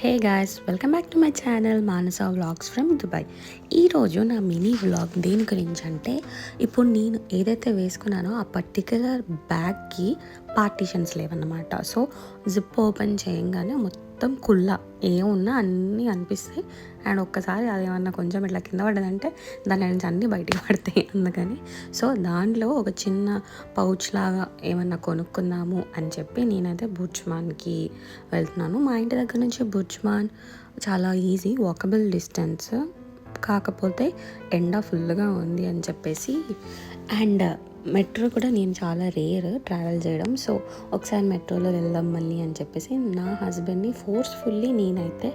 Hey guys, welcome back to my channel Manasa vlogs from Dubai. ఈరోజు నా mini vlog దేని గురించి అంటే, ఇప్పుడు నేను ఏదైతే వేసుకున్నానో ఆ పర్టికులర్ బ్యాగ్కి పార్టీషన్స్ లేవన్నమాట. సో జిప్ ఓపెన్ చేయంగానే మొత్తం కుళ్ళ ఏమున్నా అన్నీ అనిపిస్తాయి. అండ్ ఒక్కసారి అదేమన్నా కొంచెం ఇట్లా కింద పడ్డదంటే దాని నుంచి అన్నీ బయటికి పడతాయి. అందుకని సో దాంట్లో ఒక చిన్న పౌచ్ లాగా ఏమన్నా కొనుక్కుందాము అని చెప్పి నేనైతే బుర్జ్మాన్కి వెళ్తున్నాను. మా ఇంటి దగ్గర నుంచి బుర్జ్మాన్ చాలా ఈజీ వాకబుల్ డిస్టెన్స్, కాకపోతే ఎండ ఫుల్గా ఉంది అని చెప్పేసి. అండ్ మెట్రో కూడా నేను చాలా రేర్ ట్రావెల్ చేయడం, సో ఒకసారి మెట్రోలో వెళ్దాం మళ్ళీ అని చెప్పేసి నా హస్బెండ్ని ఫోర్స్ఫుల్లీ నేనైతే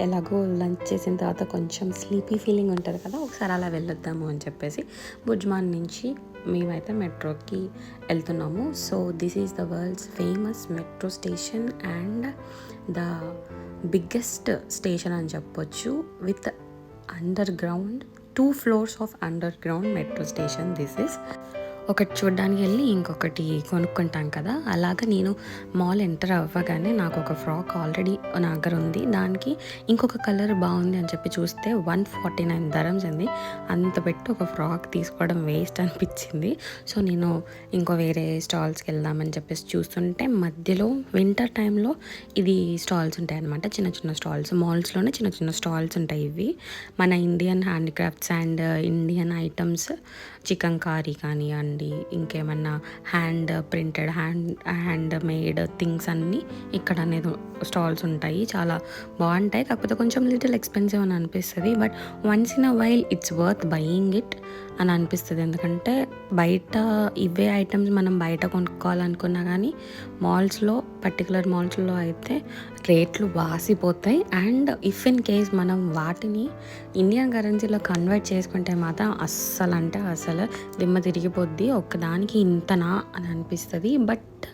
ఎలాగో లంచ్ చేసిన తర్వాత కొంచెం స్లీపీ ఫీలింగ్ ఉంటుంది కదా, ఒకసారి అలా వెళ్ళొద్దాము అని చెప్పేసి బుర్జ్మాన్ నుంచి మేమైతే మెట్రోకి వెళ్తున్నాము. So this is the world's famous metro station and the biggest station అని చెప్పొచ్చు, with underground 2 floors of underground metro station. This is ఒకటి చూడ్డానికి వెళ్ళి ఇంకొకటి కొనుక్కుంటాం కదా, అలాగా నేను మాల్ ఎంటర్ అవ్వగానే నాకు ఒక ఫ్రాక్ ఆల్రెడీ నా దగ్గర ఉంది, దానికి ఇంకొక కలర్ బాగుంది అని చెప్పి చూస్తే 149 dirhams ఉంది. అంత పెట్టి ఒక ఫ్రాక్ తీసుకోవడం వేస్ట్ అనిపించింది. సో నేను ఇంకో వేరే స్టాల్స్కి వెళ్దామని చెప్పేసి చూస్తుంటే మధ్యలో వింటర్ టైంలో ఇది స్టాల్స్ ఉంటాయి అనమాట, చిన్న చిన్న స్టాల్స్. మాల్స్లోనే చిన్న చిన్న స్టాల్స్ ఉంటాయి. ఇవి మన Indian handicrafts and Indian items, chicken curry కానివ్వండి, ఇంకేమన్నా hand printed handmade things అన్నీ ఇక్కడ అనేది స్టాల్స్ ఉంటాయి. చాలా బాగుంటాయి, కాకపోతే కొంచెం లిటిల్ ఎక్స్పెన్సివ్ అని అనిపిస్తుంది. But once in a while it's worth buying it అని అనిపిస్తుంది. ఎందుకంటే బయట ఇవే ఐటమ్స్ మనం బయట కొనుక్కోవాలనుకున్నా కానీ మాల్స్లో, పర్టికులర్ మాల్స్లో అయితే రేట్లు వాసిపోతాయి. అండ్ ఇఫ్ ఇన్ కేస్ మనం వాటిని ఇండియన్ కరెన్సీలో కన్వర్ట్ చేసుకుంటే మాత్రం అస్సలు దిమ్మ తిరిగిపోద్ది. ఒక్కదానికి ఇంతనా అని అనిపిస్తుంది. బట్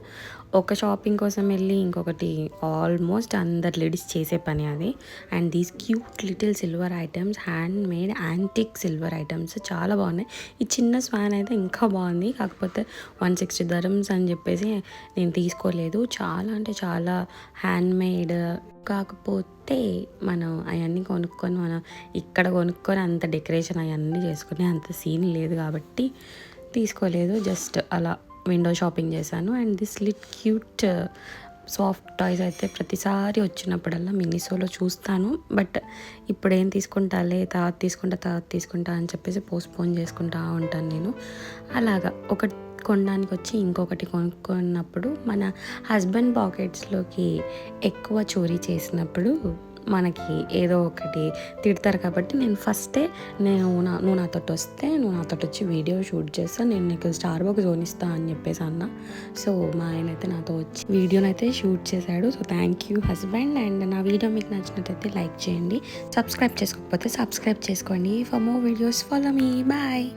ఒక షాపింగ్ కోసం వెళ్ళి ఇంకొకటి ఆల్మోస్ట్ అందరు లేడీస్ చేసే పని అది. And these cute little silver items, hand made antique silver items చాలా బాగున్నాయి. ఈ చిన్న స్వాన్ అయితే ఇంకా బాగుంది, కాకపోతే 160 dirhams అని చెప్పేసి నేను తీసుకోలేదు. చాలా అంటే చాలా హ్యాండ్ మేడ్, కాకపోతే మనం అవన్నీ కొనుక్కొని మనం ఇక్కడ కొనుక్కొని అంత డెకరేషన్ అవన్నీ చేసుకునే అంత సీన్ లేదు కాబట్టి తీసుకోలేదు. జస్ట్ అలా విండో షాపింగ్ చేశాను. And this lit cute soft toys అయితే ప్రతిసారి వచ్చినప్పుడల్లా మినిసోలో చూస్తాను. బట్ ఇప్పుడు ఏం తీసుకుంటాలే, తర్వాత తీసుకుంటా అని చెప్పేసి పోస్ట్పోన్ చేసుకుంటా ఉంటాను నేను. అలాగా ఒకటి కొనడానికి వచ్చి ఇంకొకటి కొనుక్కున్నప్పుడు మన హస్బెండ్ పాకెట్స్లోకి ఎక్కువ చోరీ చేసినప్పుడు మనకి ఏదో ఒకటి తిడతారు. కాబట్టి నేను ఫస్టే నువ్వు నాతో వస్తే నువ్వు నాతో వచ్చి వీడియో షూట్ చేస్తా, నేను నీకు స్టార్బక్స్ కొనిస్తా అని చెప్పేసి అన్న. సో మా ఆయన అయితే నాతో వచ్చి వీడియోనైతే షూట్ చేశాడు. So thank you husband. And నా వీడియో మీకు నచ్చినట్టయితే లైక్ చేయండి, సబ్స్క్రైబ్ చేసుకోకపోతే సబ్స్క్రైబ్ చేసుకోండి. For more videos follow me. Bye.